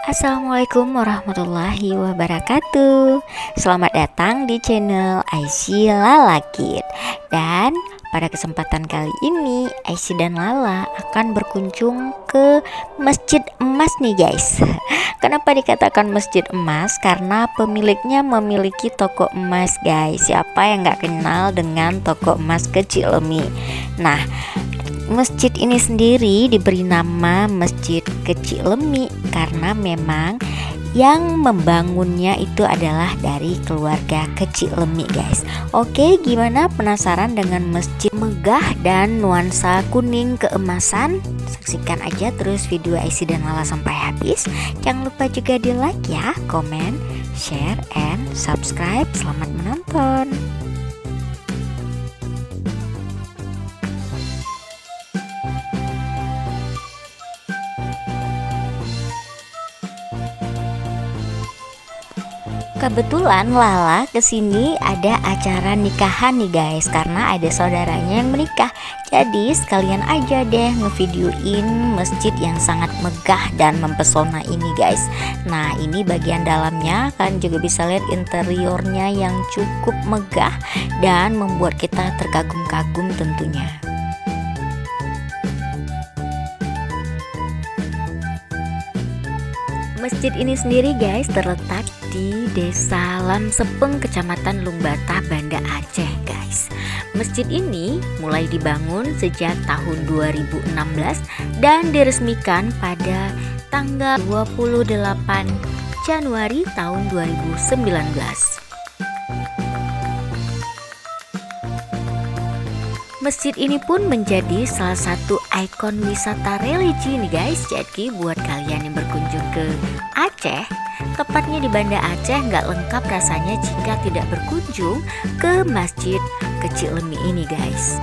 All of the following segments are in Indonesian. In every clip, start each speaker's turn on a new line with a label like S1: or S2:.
S1: Assalamualaikum warahmatullahi wabarakatuh. Selamat datang di channel Aisyah Lala Kid. Dan pada kesempatan kali ini Aisyah dan Lala akan berkunjung ke Masjid Emas nih guys. Kenapa dikatakan Masjid Emas? Karena pemiliknya memiliki toko emas guys. Siapa yang gak kenal dengan toko emas Kecik Lemi? Nah, masjid ini sendiri diberi nama Masjid Kecik Lemi karena memang yang membangunnya itu adalah dari keluarga Kecik Lemi guys. Oke, gimana, penasaran dengan masjid megah dan nuansa kuning keemasan? Saksikan aja terus video Aisyah dan Lala sampai habis. Jangan lupa juga di like ya, komen, share, and subscribe. Selamat menonton. Kebetulan Lala kesini ada acara nikahan nih guys, karena ada saudaranya yang menikah. Jadi sekalian aja deh ngevideoin masjid yang sangat megah dan mempesona ini guys. Nah, ini bagian dalamnya, kan juga bisa lihat interiornya yang cukup megah dan membuat kita terkagum-kagum tentunya. Masjid ini sendiri guys terletak di Desa Lamsepeng, Kecamatan Lumbatah, Banda Aceh guys. Masjid ini mulai dibangun sejak tahun 2016 dan diresmikan pada tanggal 28 Januari tahun 2019. Masjid ini pun menjadi salah satu ikon wisata religi nih guys. Jadi buat kalian yang berkunjung ke Aceh, tepatnya di Banda Aceh, nggak lengkap rasanya jika tidak berkunjung ke Masjid Kecik Lemi ini guys.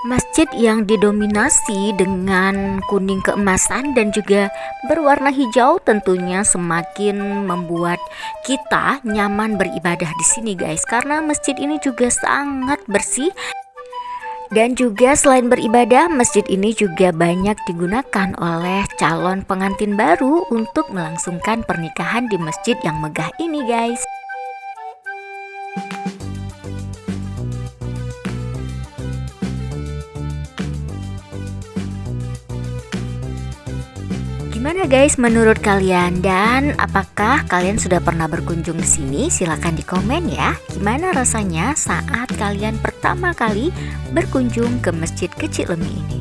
S1: Masjid yang didominasi dengan kuning keemasan dan juga berwarna hijau tentunya semakin membuat kita nyaman beribadah di sini guys, karena masjid ini juga sangat bersih. Dan juga selain beribadah, masjid ini juga banyak digunakan oleh calon pengantin baru untuk melangsungkan pernikahan di masjid yang megah ini guys. Gimana guys menurut kalian, dan apakah kalian sudah pernah berkunjung di sini? Silahkan di komen ya. Gimana rasanya saat kalian pertama kali berkunjung ke Masjid Kecik Lemi ini?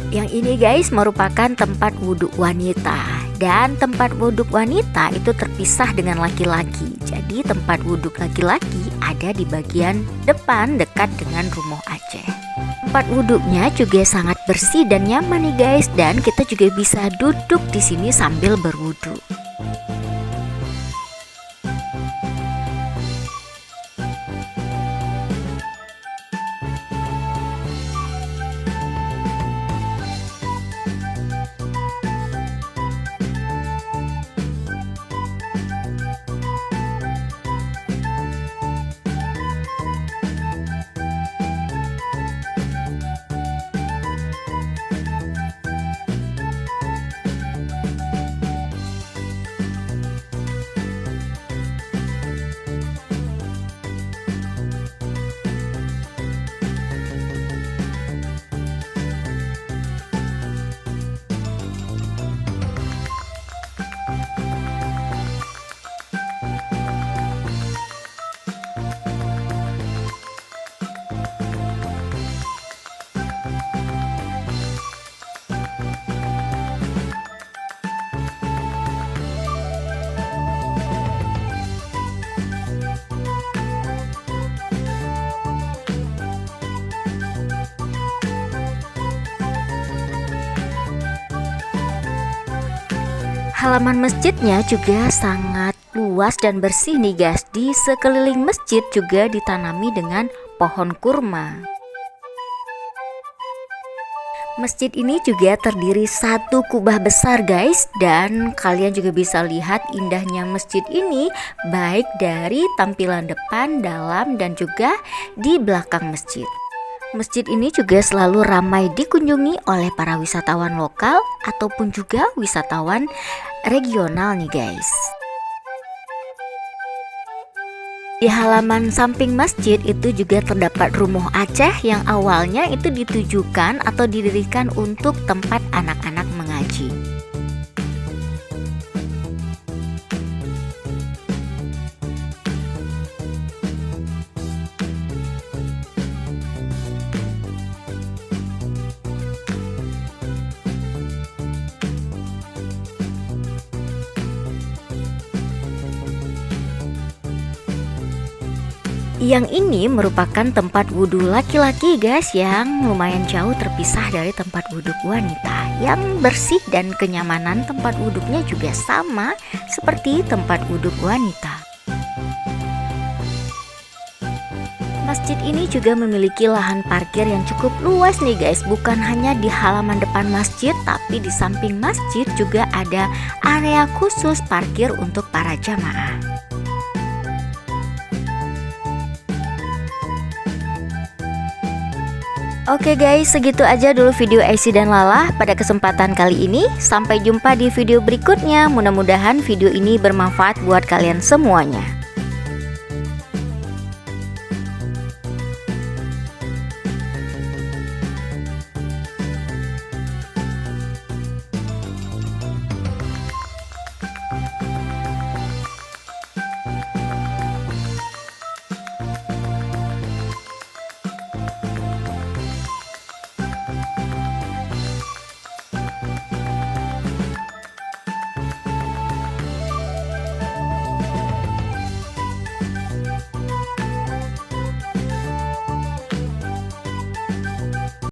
S1: Yang ini guys merupakan tempat wudhu wanita, dan tempat wudhu wanita itu terpisah dengan laki-laki. Jadi tempat wudhu laki-laki ada di bagian depan dekat dengan Rumah Aceh. Tempat wudhunya juga sangat bersih dan nyaman nih guys, dan kita juga bisa duduk di sini sambil berwudhu. Halaman masjidnya juga sangat luas dan bersih nih guys. Di sekeliling masjid juga ditanami dengan pohon kurma. Masjid ini juga terdiri satu kubah besar guys, dan kalian juga bisa lihat indahnya masjid ini baik dari tampilan depan, dalam, dan juga di belakang masjid. Masjid ini juga selalu ramai dikunjungi oleh para wisatawan lokal ataupun juga wisatawan regional nih guys. Di halaman samping masjid itu juga terdapat rumah Aceh yang awalnya itu ditujukan atau didirikan untuk tempat anak-anak mengaji. Yang ini merupakan tempat wudhu laki-laki guys, yang lumayan jauh terpisah dari tempat wudhu wanita, yang bersih dan kenyamanan tempat wudhunya juga sama seperti tempat wudhu wanita. Masjid ini juga memiliki lahan parkir yang cukup luas nih guys, bukan hanya di halaman depan masjid, tapi di samping masjid juga ada area khusus parkir untuk para jamaah. Oke guys, segitu aja dulu video Aisyah dan Lala pada kesempatan kali ini. Sampai jumpa di video berikutnya. Mudah-mudahan video ini bermanfaat buat kalian semuanya.